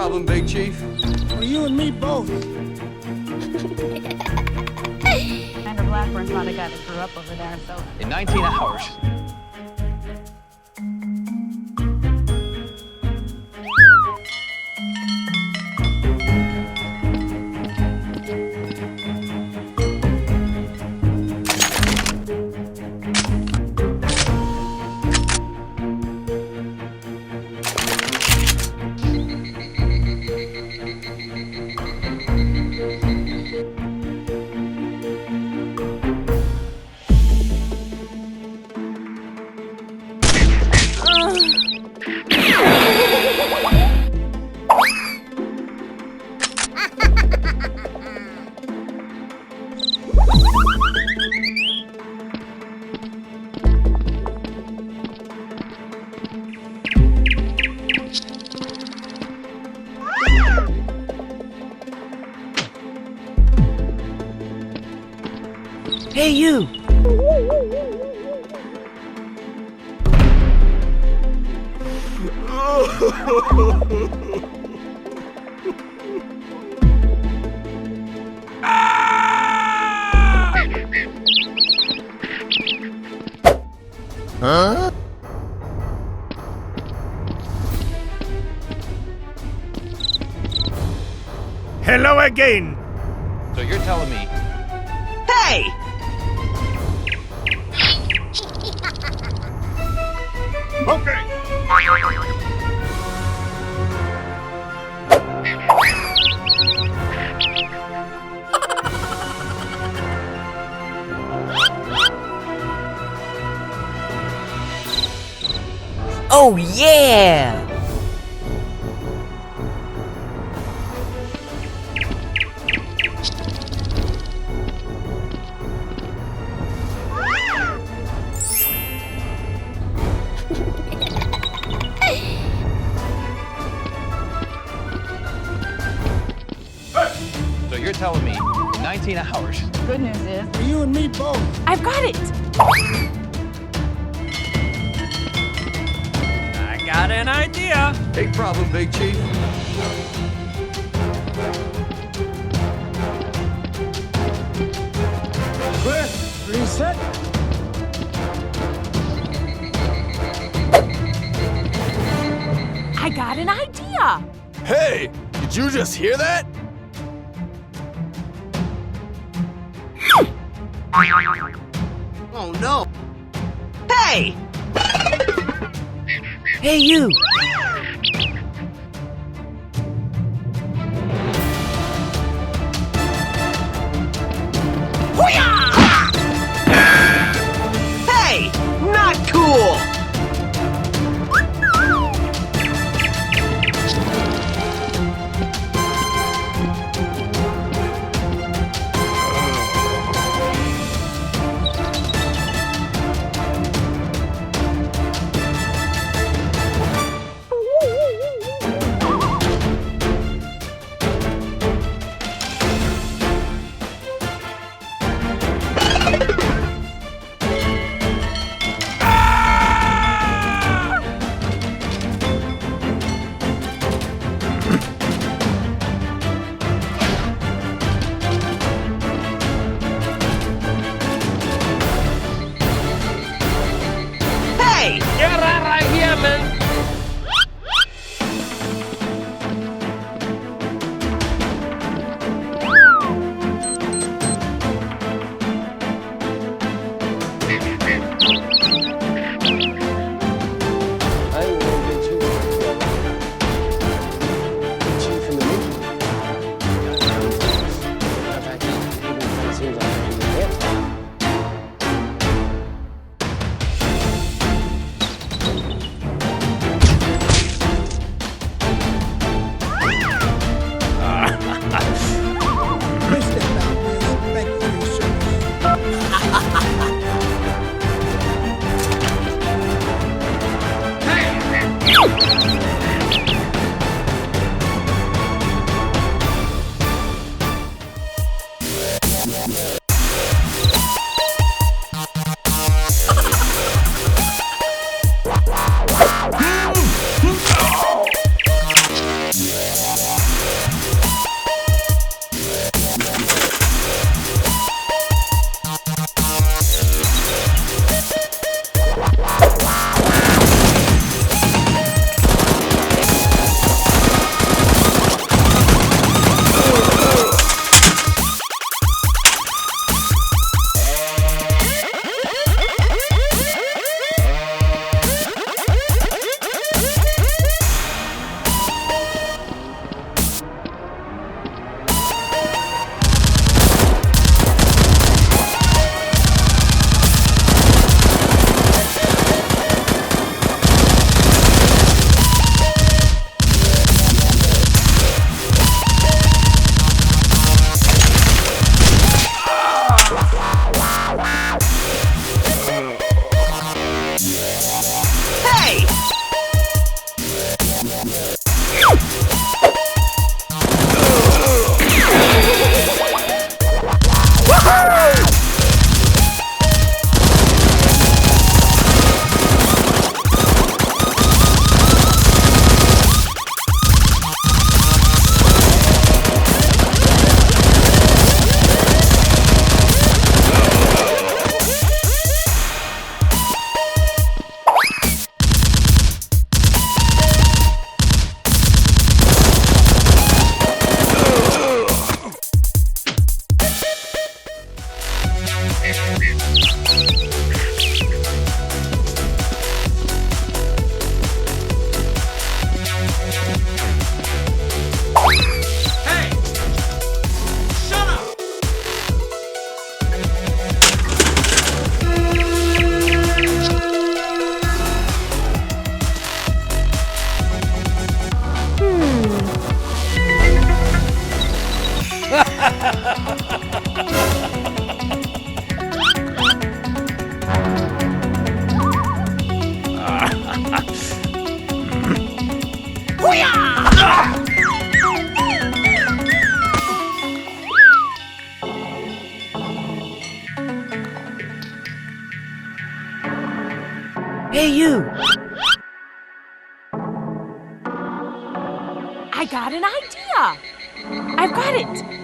problem, Big Chief? Well, you and me both. Commander Blackburn's not a guy that grew up over there, so... In 19 hours. Hey, you! Huh? Hello again! So you're telling me... Hey! Okay! Oh, yeah! So you're telling me in 19 hours. Good news is... Well, you and me both. I've got it! I got an idea! Big problem, Big Chief. Clear. Reset. I got an idea! Hey, did you just hear that? Oh, no! Hey! Hey, you! Hey! Not cool! Hey! Shut up! Hey, you! I got an idea. I've got it.